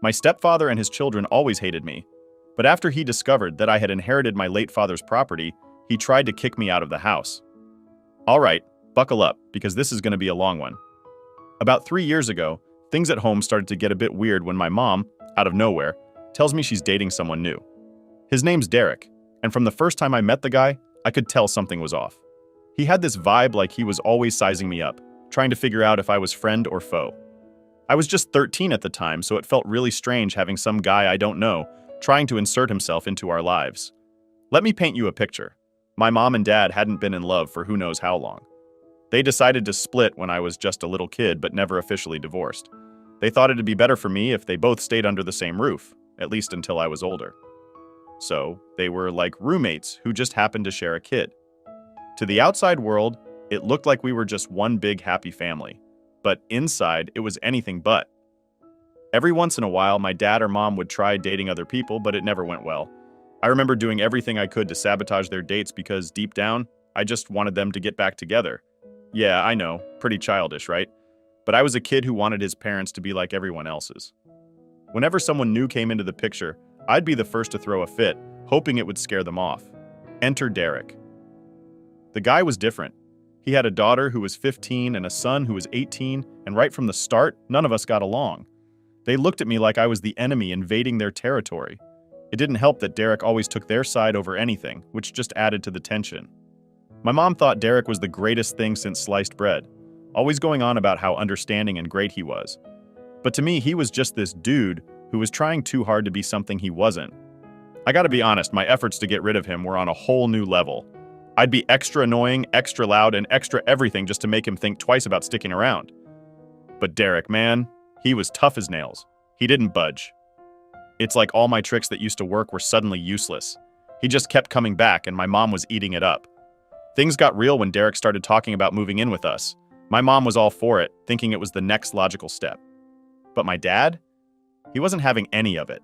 My stepfather and his children always hated me, but after he discovered that I had inherited my late father's property, he tried to kick me out of the house. All right, buckle up, because this is going to be a long one. About 3 years ago, things at home started to get a bit weird when my mom, out of nowhere, tells me she's dating someone new. His name's Derek, and from the first time I met the guy, I could tell something was off. He had this vibe like he was always sizing me up, trying to figure out if I was friend or foe. I was just 13 at the time, so it felt really strange having some guy I don't know trying to insert himself into our lives. Let me paint you a picture. My mom and dad hadn't been in love for who knows how long. They decided to split when I was just a little kid, but never officially divorced. They thought it'd be better for me if they both stayed under the same roof, at least until I was older. So, they were like roommates who just happened to share a kid. To the outside world, it looked like we were just one big happy family. But inside, it was anything but. Every once in a while, my dad or mom would try dating other people, but it never went well. I remember doing everything I could to sabotage their dates because deep down, I just wanted them to get back together. Yeah, I know, pretty childish, right? But I was a kid who wanted his parents to be like everyone else's. Whenever someone new came into the picture, I'd be the first to throw a fit, hoping it would scare them off. Enter Derek. The guy was different. He had a daughter who was 15 and a son who was 18, and right from the start, none of us got along. They looked at me like I was the enemy invading their territory. It didn't help that Derek always took their side over anything, which just added to the tension. My mom thought Derek was the greatest thing since sliced bread, always going on about how understanding and great he was. But to me, he was just this dude who was trying too hard to be something he wasn't. I gotta be honest, my efforts to get rid of him were on a whole new level. I'd be extra annoying, extra loud, and extra everything just to make him think twice about sticking around. But Derek, man, he was tough as nails. He didn't budge. It's like all my tricks that used to work were suddenly useless. He just kept coming back, and my mom was eating it up. Things got real when Derek started talking about moving in with us. My mom was all for it, thinking it was the next logical step. But my dad? He wasn't having any of it.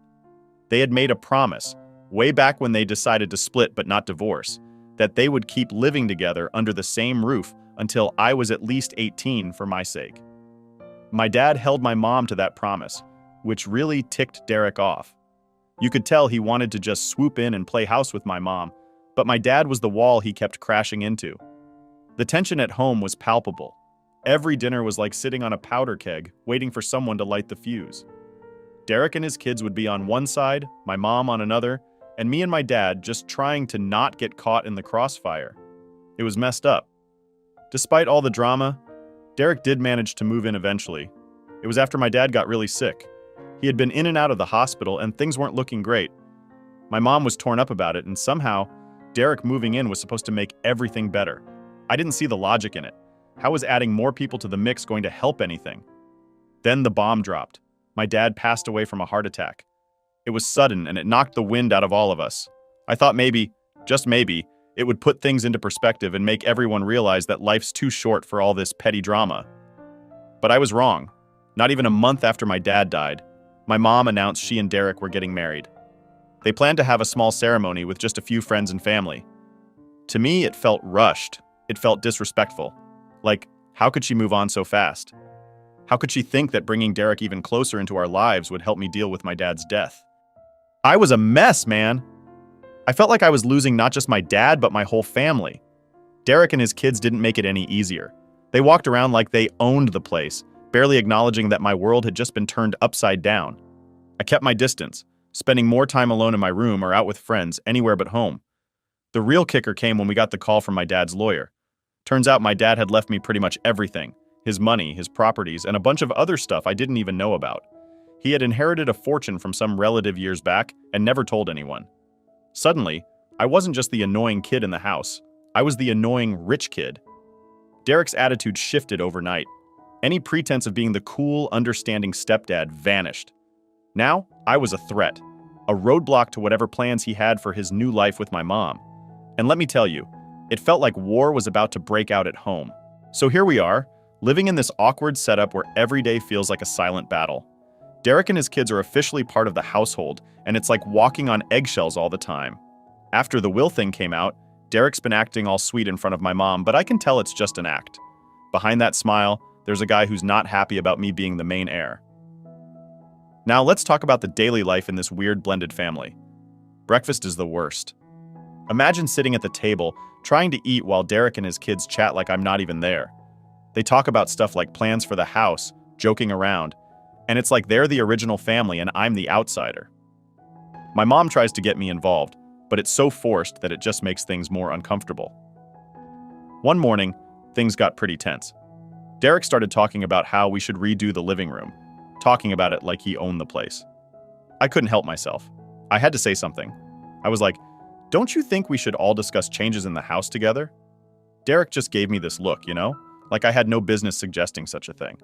They had made a promise, way back when they decided to split but not divorce, that they would keep living together under the same roof until I was at least 18 for my sake. My dad held my mom to that promise, which really ticked Derek off. You could tell he wanted to just swoop in and play house with my mom, but my dad was the wall he kept crashing into. The tension at home was palpable. Every dinner was like sitting on a powder keg, waiting for someone to light the fuse. Derek and his kids would be on one side, my mom on another, and me and my dad just trying to not get caught in the crossfire. It was messed up. Despite all the drama, Derek did manage to move in eventually. It was after my dad got really sick. He had been in and out of the hospital and things weren't looking great. My mom was torn up about it, and somehow, Derek moving in was supposed to make everything better. I didn't see the logic in it. How was adding more people to the mix going to help anything? Then the bomb dropped. My dad passed away from a heart attack. It was sudden and it knocked the wind out of all of us. I thought maybe, just maybe, it would put things into perspective and make everyone realize that life's too short for all this petty drama. But I was wrong. Not even a month after my dad died, my mom announced she and Derek were getting married. They planned to have a small ceremony with just a few friends and family. To me, it felt rushed. It felt disrespectful. Like, how could she move on so fast? How could she think that bringing Derek even closer into our lives would help me deal with my dad's death? I was a mess, man. I felt like I was losing not just my dad, but my whole family. Derek and his kids didn't make it any easier. They walked around like they owned the place, barely acknowledging that my world had just been turned upside down. I kept my distance, spending more time alone in my room or out with friends, anywhere but home. The real kicker came when we got the call from my dad's lawyer. Turns out my dad had left me pretty much everything: his money, his properties, and a bunch of other stuff I didn't even know about. He had inherited a fortune from some relative years back and never told anyone. Suddenly, I wasn't just the annoying kid in the house. I was the annoying rich kid. Derek's attitude shifted overnight. Any pretense of being the cool, understanding stepdad vanished. Now, I was a threat, a roadblock to whatever plans he had for his new life with my mom. And let me tell you, it felt like war was about to break out at home. So here we are, living in this awkward setup where every day feels like a silent battle. Derek and his kids are officially part of the household, and it's like walking on eggshells all the time. After the will thing came out, Derek's been acting all sweet in front of my mom, but I can tell it's just an act. Behind that smile, there's a guy who's not happy about me being the main heir. Now let's talk about the daily life in this weird blended family. Breakfast is the worst. Imagine sitting at the table, trying to eat while Derek and his kids chat like I'm not even there. They talk about stuff like plans for the house, joking around, and it's like they're the original family and I'm the outsider. My mom tries to get me involved, but it's so forced that it just makes things more uncomfortable. One morning, things got pretty tense. Derek started talking about how we should redo the living room, talking about it like he owned the place. I couldn't help myself. I had to say something. I was like, "Don't you think we should all discuss changes in the house together?" Derek just gave me this look, like I had no business suggesting such a thing.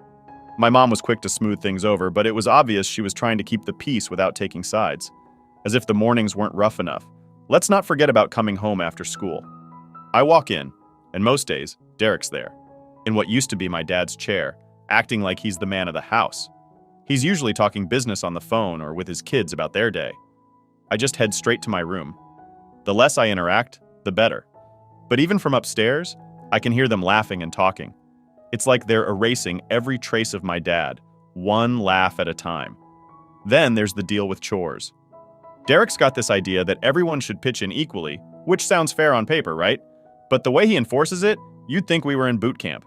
My mom was quick to smooth things over, but it was obvious she was trying to keep the peace without taking sides. As if the mornings weren't rough enough. Let's not forget about coming home after school. I walk in, and most days, Derek's there, in what used to be my dad's chair, acting like he's the man of the house. He's usually talking business on the phone or with his kids about their day. I just head straight to my room. The less I interact, the better. But even from upstairs, I can hear them laughing and talking. It's like they're erasing every trace of my dad, one laugh at a time. Then there's the deal with chores. Derek's got this idea that everyone should pitch in equally, which sounds fair on paper, right? But the way he enforces it, you'd think we were in boot camp.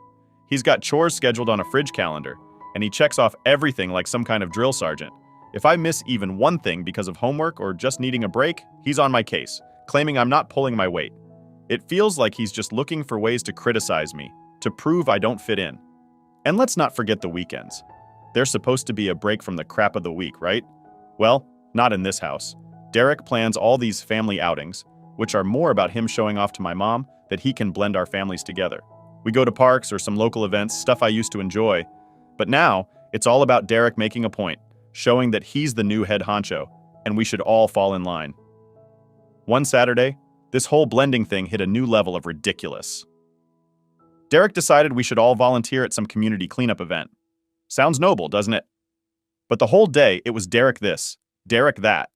He's got chores scheduled on a fridge calendar, and he checks off everything like some kind of drill sergeant. If I miss even one thing because of homework or just needing a break, he's on my case, claiming I'm not pulling my weight. It feels like he's just looking for ways to criticize me, to prove I don't fit in. And let's not forget the weekends. They're supposed to be a break from the crap of the week, right? Well, not in this house. Derek plans all these family outings, which are more about him showing off to my mom that he can blend our families together. We go to parks or some local events, stuff I used to enjoy. But now, it's all about Derek making a point, showing that he's the new head honcho, and we should all fall in line. One Saturday, this whole blending thing hit a new level of ridiculous. Derek decided we should all volunteer at some community cleanup event. Sounds noble, doesn't it? But the whole day, it was Derek this, Derek that.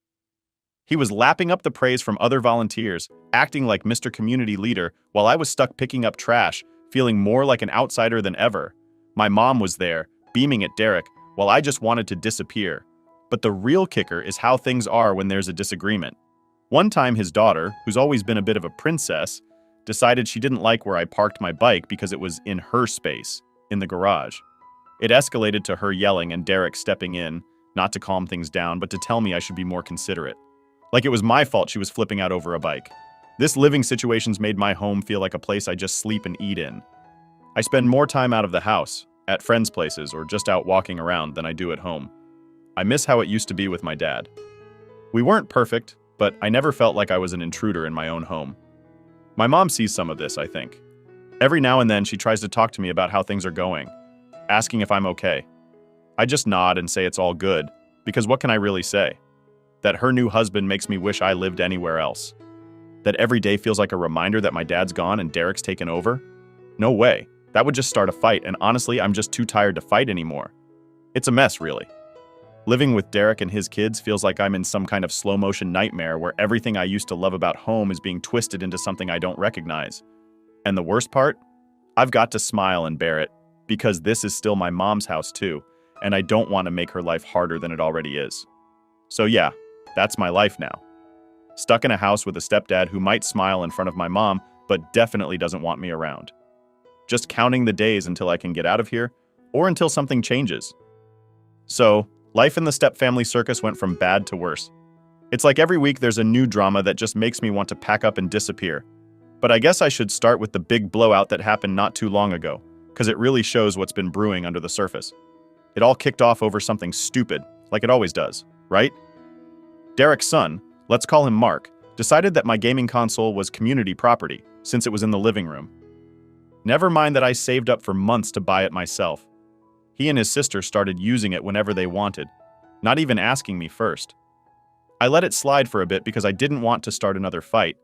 He was lapping up the praise from other volunteers, acting like Mr. Community Leader, while I was stuck picking up trash, feeling more like an outsider than ever. My mom was there, beaming at Derek, while I just wanted to disappear. But the real kicker is how things are when there's a disagreement. One time his daughter, who's always been a bit of a princess, decided she didn't like where I parked my bike because it was in her space, in the garage. It escalated to her yelling and Derek stepping in, not to calm things down, but to tell me I should be more considerate. Like it was my fault she was flipping out over a bike. This living situation's made my home feel like a place I just sleep and eat in. I spend more time out of the house, at friends' places, or just out walking around than I do at home. I miss how it used to be with my dad. We weren't perfect, but I never felt like I was an intruder in my own home. My mom sees some of this, I think. Every now and then she tries to talk to me about how things are going, asking if I'm okay. I just nod and say it's all good, because what can I really say? That her new husband makes me wish I lived anywhere else. That every day feels like a reminder that my dad's gone and Derek's taken over? No way. That would just start a fight, and honestly, I'm just too tired to fight anymore. It's a mess, really. Living with Derek and his kids feels like I'm in some kind of slow-motion nightmare where everything I used to love about home is being twisted into something I don't recognize. And the worst part? I've got to smile and bear it, because this is still my mom's house too, and I don't want to make her life harder than it already is. So yeah, that's my life now. Stuck in a house with a stepdad who might smile in front of my mom, but definitely doesn't want me around. Just counting the days until I can get out of here, or until something changes. So, life in the step-family circus went from bad to worse. It's like every week there's a new drama that just makes me want to pack up and disappear. But I guess I should start with the big blowout that happened not too long ago, because it really shows what's been brewing under the surface. It all kicked off over something stupid, like it always does, right? Derek's son, let's call him Mark, decided that my gaming console was community property, since it was in the living room. Never mind that I saved up for months to buy it myself. He and his sister started using it whenever they wanted, not even asking me first. I let it slide for a bit because I didn't want to start another fight.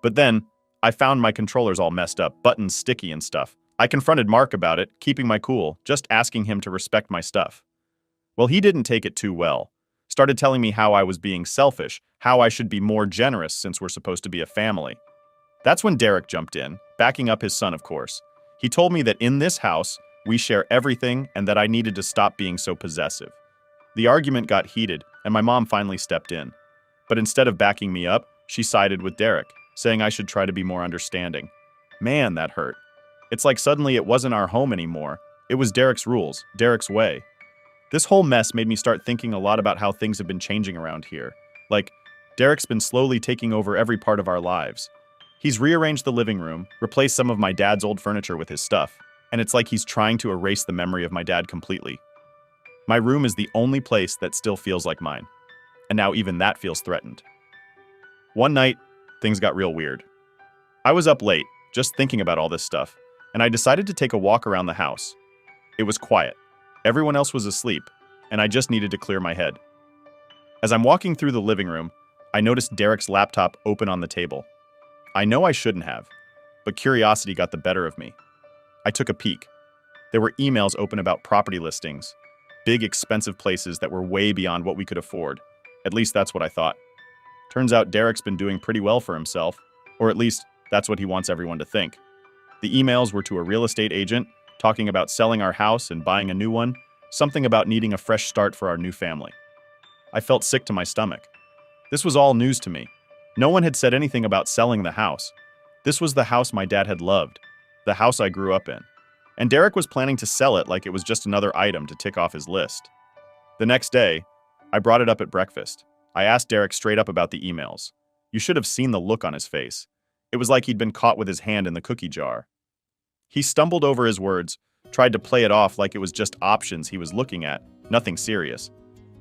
But then, I found my controllers all messed up, buttons sticky and stuff. I confronted Mark about it, keeping my cool, just asking him to respect my stuff. Well, he didn't take it too well. Started telling me how I was being selfish, how I should be more generous since we're supposed to be a family. That's when Derek jumped in, backing up his son, of course. He told me that in this house, we share everything and that I needed to stop being so possessive. The argument got heated, and my mom finally stepped in. But instead of backing me up, she sided with Derek, saying I should try to be more understanding. Man, that hurt. It's like suddenly it wasn't our home anymore. It was Derek's rules, Derek's way. This whole mess made me start thinking a lot about how things have been changing around here. Like, Derek's been slowly taking over every part of our lives. He's rearranged the living room, replaced some of my dad's old furniture with his stuff, and it's like he's trying to erase the memory of my dad completely. My room is the only place that still feels like mine, and now even that feels threatened. One night, things got real weird. I was up late, just thinking about all this stuff, and I decided to take a walk around the house. It was quiet. Everyone else was asleep, and I just needed to clear my head. As I'm walking through the living room, I noticed Derek's laptop open on the table. I know I shouldn't have, but curiosity got the better of me. I took a peek. There were emails open about property listings, big expensive places that were way beyond what we could afford. At least that's what I thought. Turns out Derek's been doing pretty well for himself, or at least that's what he wants everyone to think. The emails were to a real estate agent, talking about selling our house and buying a new one, something about needing a fresh start for our new family. I felt sick to my stomach. This was all news to me. No one had said anything about selling the house. This was the house my dad had loved, the house I grew up in. And Derek was planning to sell it like it was just another item to tick off his list. The next day, I brought it up at breakfast. I asked Derek straight up about the emails. You should have seen the look on his face. It was like he'd been caught with his hand in the cookie jar. He stumbled over his words, tried to play it off like it was just options he was looking at, nothing serious.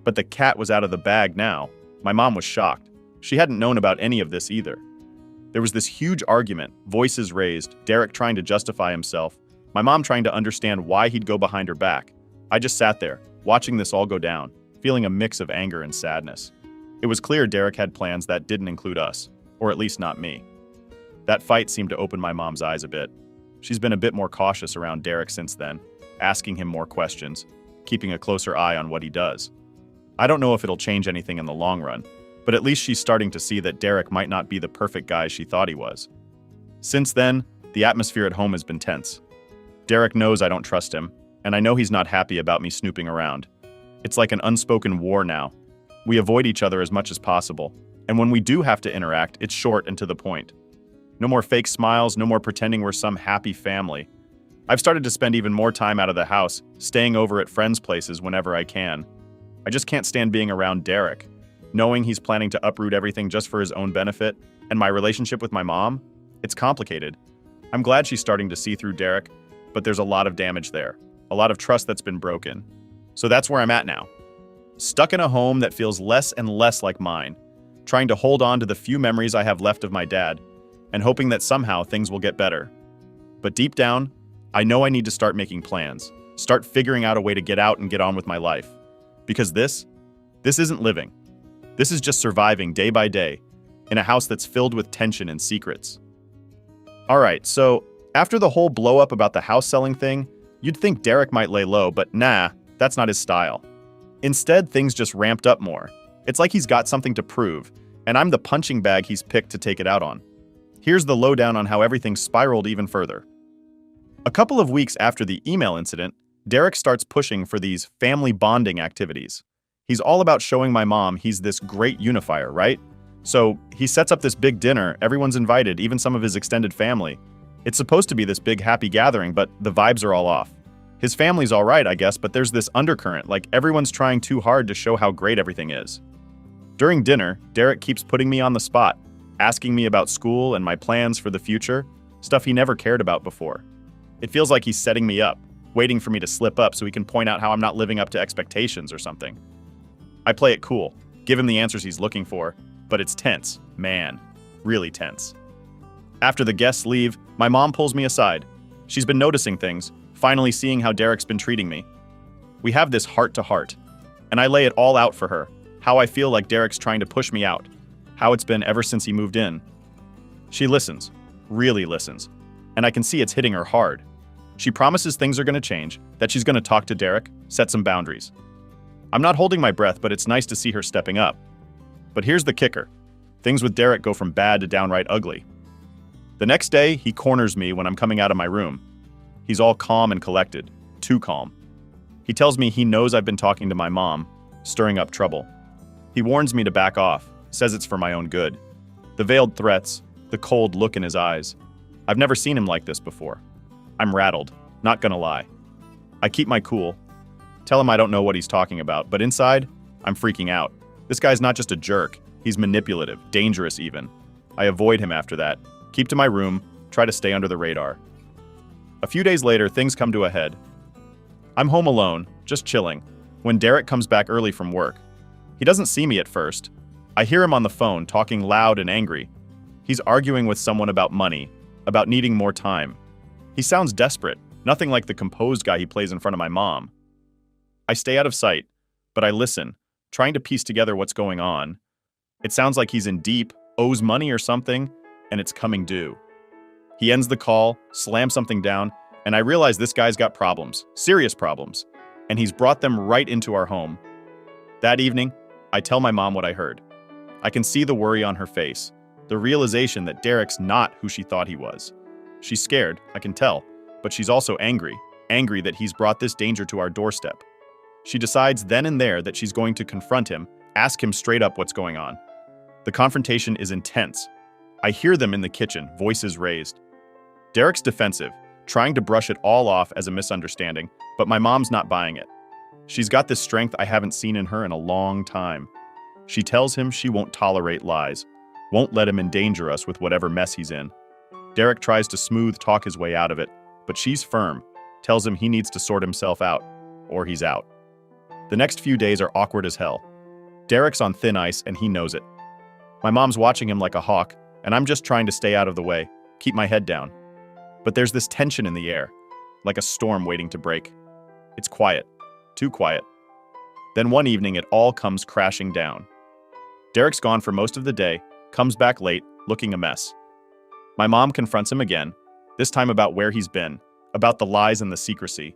But the cat was out of the bag now. My mom was shocked. She hadn't known about any of this either. There was this huge argument, voices raised, Derek trying to justify himself, my mom trying to understand why he'd go behind her back. I just sat there, watching this all go down, feeling a mix of anger and sadness. It was clear Derek had plans that didn't include us, or at least not me. That fight seemed to open my mom's eyes a bit. She's been a bit more cautious around Derek since then, asking him more questions, keeping a closer eye on what he does. I don't know if it'll change anything in the long run, but at least she's starting to see that Derek might not be the perfect guy she thought he was. Since then, the atmosphere at home has been tense. Derek knows I don't trust him, and I know he's not happy about me snooping around. It's like an unspoken war now. We avoid each other as much as possible, and when we do have to interact, it's short and to the point. No more fake smiles, no more pretending we're some happy family. I've started to spend even more time out of the house, staying over at friends' places whenever I can. I just can't stand being around Derek. Knowing he's planning to uproot everything just for his own benefit, and my relationship with my mom, it's complicated. I'm glad she's starting to see through Derek, but there's a lot of damage there, a lot of trust that's been broken. So that's where I'm at now. Stuck in a home that feels less and less like mine, trying to hold on to the few memories I have left of my dad, and hoping that somehow things will get better. But deep down, I know I need to start making plans, start figuring out a way to get out and get on with my life. Because this isn't living. This is just surviving day by day, in a house that's filled with tension and secrets. Alright, so after the whole blow up about the house selling thing, you'd think Derek might lay low, but nah, that's not his style. Instead, things just ramped up more. It's like he's got something to prove, and I'm the punching bag he's picked to take it out on. Here's the lowdown on how everything spiraled even further. A couple of weeks after the email incident, Derek starts pushing for these family bonding activities. He's all about showing my mom he's this great unifier, right? So he sets up this big dinner, everyone's invited, even some of his extended family. It's supposed to be this big happy gathering, but the vibes are all off. His family's all right, I guess, but there's this undercurrent, like everyone's trying too hard to show how great everything is. During dinner, Derek keeps putting me on the spot, asking me about school and my plans for the future, stuff he never cared about before. It feels like he's setting me up, waiting for me to slip up so he can point out how I'm not living up to expectations or something. I play it cool, give him the answers he's looking for, but it's tense, man, really tense. After the guests leave, my mom pulls me aside. She's been noticing things, finally seeing how Derek's been treating me. We have this heart-to-heart, and I lay it all out for her, how I feel like Derek's trying to push me out, how it's been ever since he moved in. She listens, really listens, and I can see it's hitting her hard. She promises things are going to change, that she's going to talk to Derek, set some boundaries. I'm not holding my breath, but it's nice to see her stepping up. But here's the kicker. Things with Derek go from bad to downright ugly. The next day, he corners me when I'm coming out of my room. He's all calm and collected, too calm. He tells me he knows I've been talking to my mom, stirring up trouble. He warns me to back off, says it's for my own good. The veiled threats, the cold look in his eyes. I've never seen him like this before. I'm rattled, not gonna lie. I keep my cool, tell him I don't know what he's talking about, but inside, I'm freaking out. This guy's not just a jerk, he's manipulative, dangerous even. I avoid him after that, keep to my room, try to stay under the radar. A few days later, things come to a head. I'm home alone, just chilling, when Derek comes back early from work. He doesn't see me at first. I hear him on the phone, talking loud and angry. He's arguing with someone about money, about needing more time. He sounds desperate, nothing like the composed guy he plays in front of my mom. I stay out of sight, but I listen, trying to piece together what's going on. It sounds like he's in deep, owes money or something, and it's coming due. He ends the call, slams something down, and I realize this guy's got problems, serious problems, and he's brought them right into our home. That evening, I tell my mom what I heard. I can see the worry on her face, the realization that Derek's not who she thought he was. She's scared, I can tell, but she's also angry that he's brought this danger to our doorstep. She decides then and there that she's going to confront him, ask him straight up what's going on. The confrontation is intense. I hear them in the kitchen, voices raised. Derek's defensive, trying to brush it all off as a misunderstanding, but my mom's not buying it. She's got this strength I haven't seen in her in a long time. She tells him she won't tolerate lies, won't let him endanger us with whatever mess he's in. Derek tries to smooth talk his way out of it, but she's firm, tells him he needs to sort himself out, or he's out. The next few days are awkward as hell. Derek's on thin ice and he knows it. My mom's watching him like a hawk, and I'm just trying to stay out of the way, keep my head down. But there's this tension in the air, like a storm waiting to break. It's quiet, too quiet. Then one evening it all comes crashing down. Derek's gone for most of the day, comes back late, looking a mess. My mom confronts him again, this time about where he's been, about the lies and the secrecy.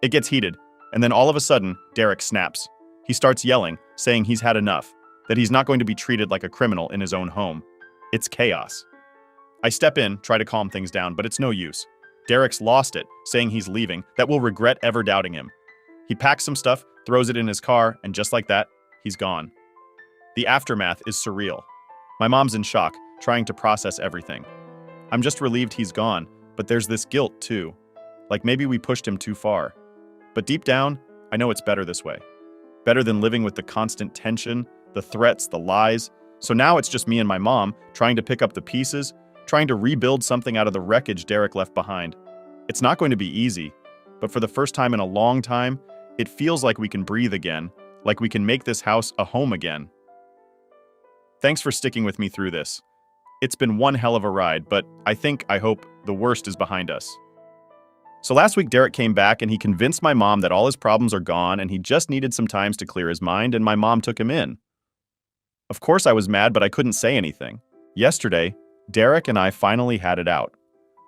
It gets heated, and then all of a sudden, Derek snaps. He starts yelling, saying he's had enough, that he's not going to be treated like a criminal in his own home. It's chaos. I step in, try to calm things down, but it's no use. Derek's lost it, saying he's leaving, that we'll regret ever doubting him. He packs some stuff, throws it in his car, and just like that, he's gone. The aftermath is surreal. My mom's in shock, trying to process everything. I'm just relieved he's gone, but there's this guilt too. Like maybe we pushed him too far. But deep down, I know it's better this way. Better than living with the constant tension, the threats, the lies. So now it's just me and my mom, trying to pick up the pieces, trying to rebuild something out of the wreckage Derek left behind. It's not going to be easy, but for the first time in a long time, it feels like we can breathe again, like we can make this house a home again. Thanks for sticking with me through this. It's been one hell of a ride, but I hope, the worst is behind us. So last week, Derek came back and he convinced my mom that all his problems are gone and he just needed some time to clear his mind, and my mom took him in. Of course I was mad, but I couldn't say anything. Yesterday, Derek and I finally had it out.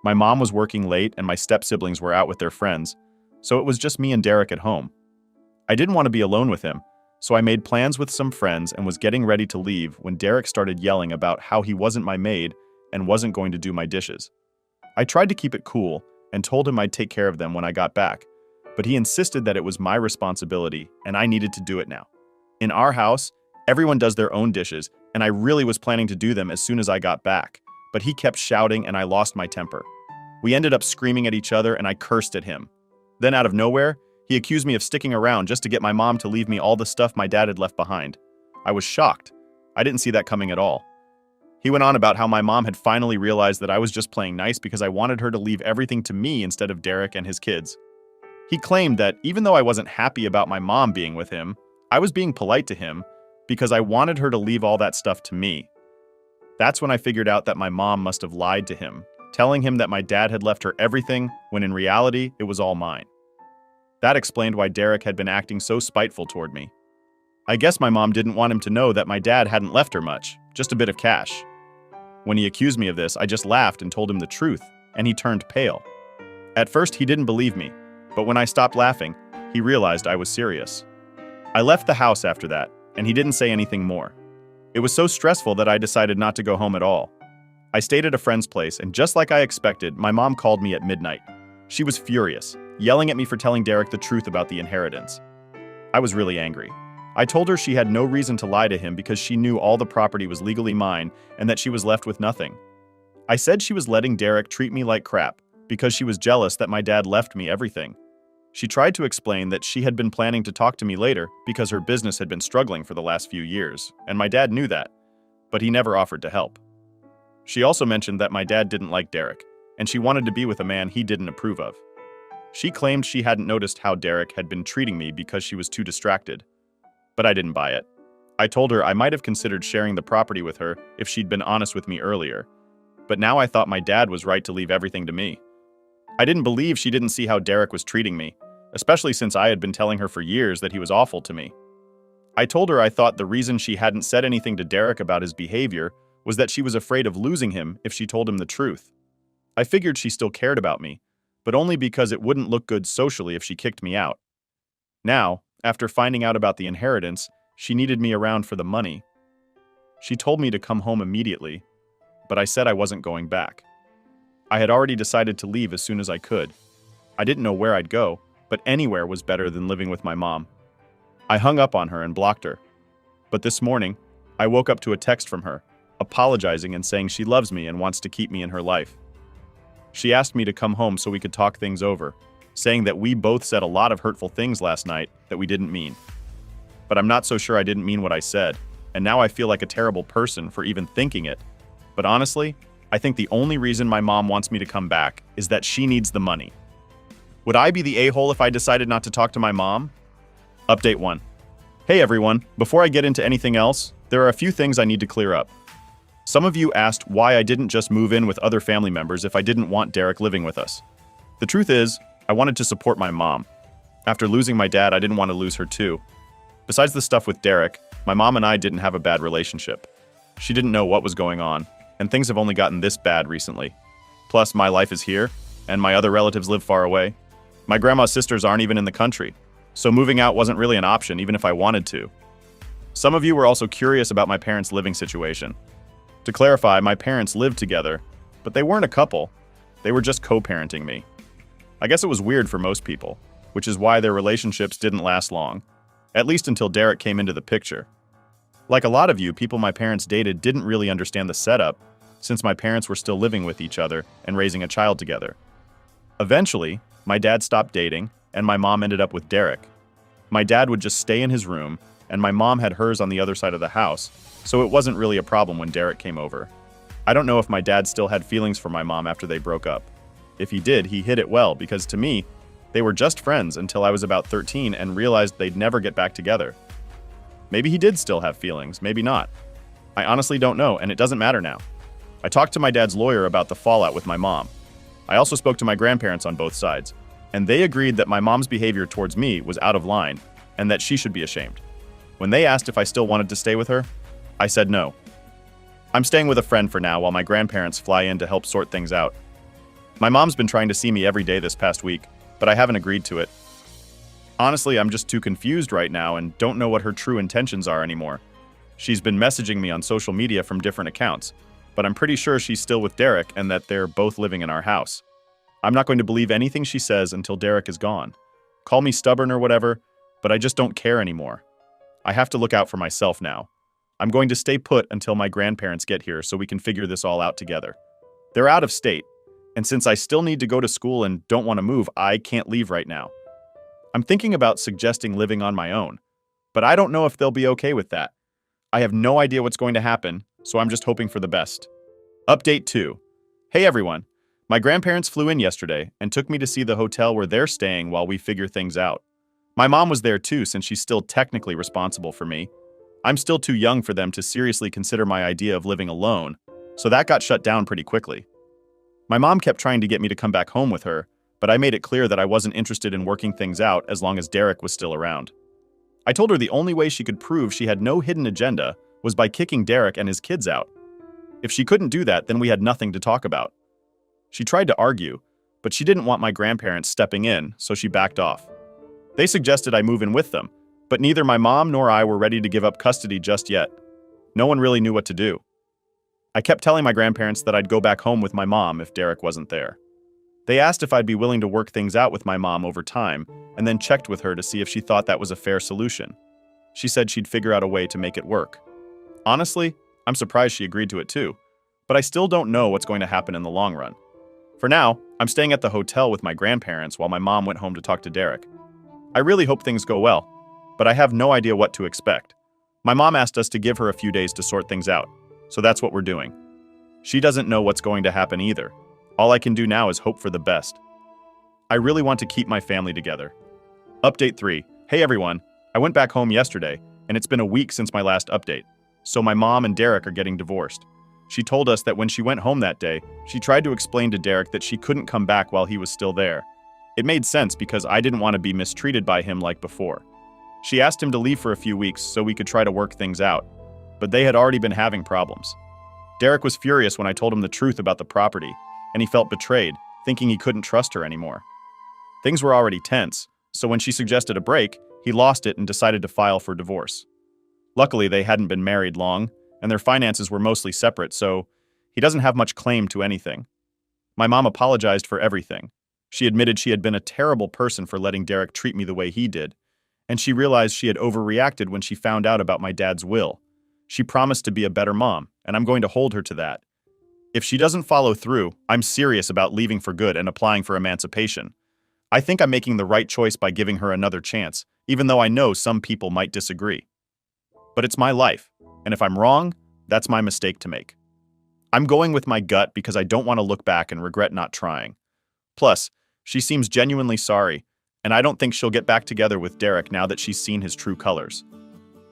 My mom was working late and my step-siblings were out with their friends, so it was just me and Derek at home. I didn't want to be alone with him, so I made plans with some friends and was getting ready to leave when Derek started yelling about how he wasn't my maid and wasn't going to do my dishes. I tried to keep it cool and told him I'd take care of them when I got back, but he insisted that it was my responsibility and I needed to do it now. In our house, everyone does their own dishes, and I really was planning to do them as soon as I got back, but he kept shouting and I lost my temper. We ended up screaming at each other and I cursed at him. Then out of nowhere, he accused me of sticking around just to get my mom to leave me all the stuff my dad had left behind. I was shocked. I didn't see that coming at all. He went on about how my mom had finally realized that I was just playing nice because I wanted her to leave everything to me instead of Derek and his kids. He claimed that even though I wasn't happy about my mom being with him, I was being polite to him because I wanted her to leave all that stuff to me. That's when I figured out that my mom must have lied to him, telling him that my dad had left her everything when in reality it was all mine. That explained why Derek had been acting so spiteful toward me. I guess my mom didn't want him to know that my dad hadn't left her much, just a bit of cash. When he accused me of this, I just laughed and told him the truth, and he turned pale. At first, he didn't believe me, but when I stopped laughing, he realized I was serious. I left the house after that, and he didn't say anything more. It was so stressful that I decided not to go home at all. I stayed at a friend's place, and just like I expected, my mom called me at midnight. She was furious, yelling at me for telling Derek the truth about the inheritance. I was really angry. I told her she had no reason to lie to him because she knew all the property was legally mine and that she was left with nothing. I said she was letting Derek treat me like crap because she was jealous that my dad left me everything. She tried to explain that she had been planning to talk to me later because her business had been struggling for the last few years, and my dad knew that, but he never offered to help. She also mentioned that my dad didn't like Derek, and she wanted to be with a man he didn't approve of. She claimed she hadn't noticed how Derek had been treating me because she was too distracted. But I didn't buy it. I told her I might have considered sharing the property with her if she'd been honest with me earlier, but now I thought my dad was right to leave everything to me. I didn't believe she didn't see how Derek was treating me, especially since I had been telling her for years that he was awful to me. I told her I thought the reason she hadn't said anything to Derek about his behavior was that she was afraid of losing him if she told him the truth. I figured she still cared about me, but only because it wouldn't look good socially if she kicked me out. Now, after finding out about the inheritance, she needed me around for the money. She told me to come home immediately, but I said I wasn't going back. I had already decided to leave as soon as I could. I didn't know where I'd go, but anywhere was better than living with my mom. I hung up on her and blocked her. But this morning, I woke up to a text from her, apologizing and saying she loves me and wants to keep me in her life. She asked me to come home so we could talk things over, saying that we both said a lot of hurtful things last night that we didn't mean. But I'm not so sure I didn't mean what I said, and now I feel like a terrible person for even thinking it. But honestly, I think the only reason my mom wants me to come back is that she needs the money. Would I be the a-hole if I decided not to talk to my mom? Update 1. Hey everyone, before I get into anything else, there are a few things I need to clear up. Some of you asked why I didn't just move in with other family members if I didn't want Derek living with us. The truth is, I wanted to support my mom. After losing my dad, I didn't want to lose her too. Besides the stuff with Derek, my mom and I didn't have a bad relationship. She didn't know what was going on, and things have only gotten this bad recently. Plus, my life is here, and my other relatives live far away. My grandma's sisters aren't even in the country, so moving out wasn't really an option even if I wanted to. Some of you were also curious about my parents' living situation. To clarify, my parents lived together, but they weren't a couple. They were just co-parenting me. I guess it was weird for most people, which is why their relationships didn't last long, at least until Derek came into the picture. Like a lot of you, people my parents dated didn't really understand the setup, since my parents were still living with each other and raising a child together. Eventually, my dad stopped dating, and my mom ended up with Derek. My dad would just stay in his room, and my mom had hers on the other side of the house, so it wasn't really a problem when Derek came over. I don't know if my dad still had feelings for my mom after they broke up. If he did, he hid it well because to me, they were just friends until I was about 13 and realized they'd never get back together. Maybe he did still have feelings, maybe not. I honestly don't know, and it doesn't matter now. I talked to my dad's lawyer about the fallout with my mom. I also spoke to my grandparents on both sides, and they agreed that my mom's behavior towards me was out of line and that she should be ashamed. When they asked if I still wanted to stay with her, I said no. I'm staying with a friend for now while my grandparents fly in to help sort things out. My mom's been trying to see me every day this past week, but I haven't agreed to it. Honestly, I'm just too confused right now and don't know what her true intentions are anymore. She's been messaging me on social media from different accounts, but I'm pretty sure she's still with Derek and that they're both living in our house. I'm not going to believe anything she says until Derek is gone. Call me stubborn or whatever, but I just don't care anymore. I have to look out for myself now. I'm going to stay put until my grandparents get here so we can figure this all out together. They're out of state, and since I still need to go to school and don't want to move, I can't leave right now. I'm thinking about suggesting living on my own, but I don't know if they'll be okay with that. I have no idea what's going to happen, so I'm just hoping for the best. Update 2. Hey everyone. My grandparents flew in yesterday and took me to see the hotel where they're staying while we figure things out. My mom was there too since she's still technically responsible for me. I'm still too young for them to seriously consider my idea of living alone, so that got shut down pretty quickly. My mom kept trying to get me to come back home with her, but I made it clear that I wasn't interested in working things out as long as Derek was still around. I told her the only way she could prove she had no hidden agenda was by kicking Derek and his kids out. If she couldn't do that, then we had nothing to talk about. She tried to argue, but she didn't want my grandparents stepping in, so she backed off. They suggested I move in with them, but neither my mom nor I were ready to give up custody just yet. No one really knew what to do. I kept telling my grandparents that I'd go back home with my mom if Derek wasn't there. They asked if I'd be willing to work things out with my mom over time, and then checked with her to see if she thought that was a fair solution. She said she'd figure out a way to make it work. Honestly, I'm surprised she agreed to it too, but I still don't know what's going to happen in the long run. For now, I'm staying at the hotel with my grandparents while my mom went home to talk to Derek. I really hope things go well, but I have no idea what to expect. My mom asked us to give her a few days to sort things out, so that's what we're doing. She doesn't know what's going to happen either. All I can do now is hope for the best. I really want to keep my family together. Update 3. Hey everyone, I went back home yesterday, and it's been a week since my last update. So my mom and Derek are getting divorced. She told us that when she went home that day, she tried to explain to Derek that she couldn't come back while he was still there. It made sense because I didn't want to be mistreated by him like before. She asked him to leave for a few weeks so we could try to work things out, but they had already been having problems. Derek was furious when I told him the truth about the property, and he felt betrayed, thinking he couldn't trust her anymore. Things were already tense, so when she suggested a break, he lost it and decided to file for divorce. Luckily, they hadn't been married long, and their finances were mostly separate, so he doesn't have much claim to anything. My mom apologized for everything. She admitted she had been a terrible person for letting Derek treat me the way he did, and she realized she had overreacted when she found out about my dad's will. She promised to be a better mom, and I'm going to hold her to that. If she doesn't follow through, I'm serious about leaving for good and applying for emancipation. I think I'm making the right choice by giving her another chance, even though I know some people might disagree. But it's my life, and if I'm wrong, that's my mistake to make. I'm going with my gut because I don't want to look back and regret not trying. Plus, she seems genuinely sorry, and I don't think she'll get back together with Derek now that she's seen his true colors.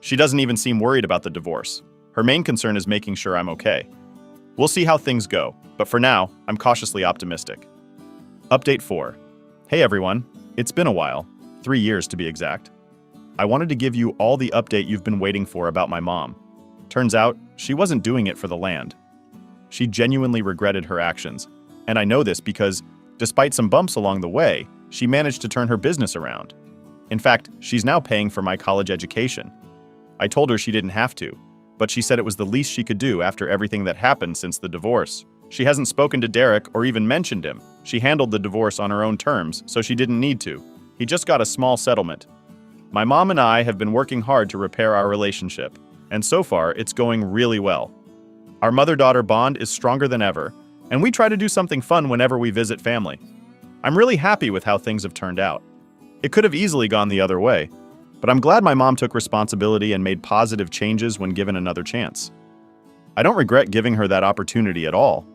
She doesn't even seem worried about the divorce. Her main concern is making sure I'm okay. We'll see how things go, but for now, I'm cautiously optimistic. Update 4. Hey everyone, it's been a while, 3 years to be exact. I wanted to give you all the update you've been waiting for about my mom. Turns out, she wasn't doing it for the land. She genuinely regretted her actions, and I know this because, despite some bumps along the way, she managed to turn her business around. In fact, she's now paying for my college education. I told her she didn't have to, but she said it was the least she could do after everything that happened since the divorce. She hasn't spoken to Derek or even mentioned him. She handled the divorce on her own terms, so she didn't need to. He just got a small settlement. My mom and I have been working hard to repair our relationship, and so far, it's going really well. Our mother-daughter bond is stronger than ever, and we try to do something fun whenever we visit family. I'm really happy with how things have turned out. It could have easily gone the other way, but I'm glad my mom took responsibility and made positive changes when given another chance. I don't regret giving her that opportunity at all.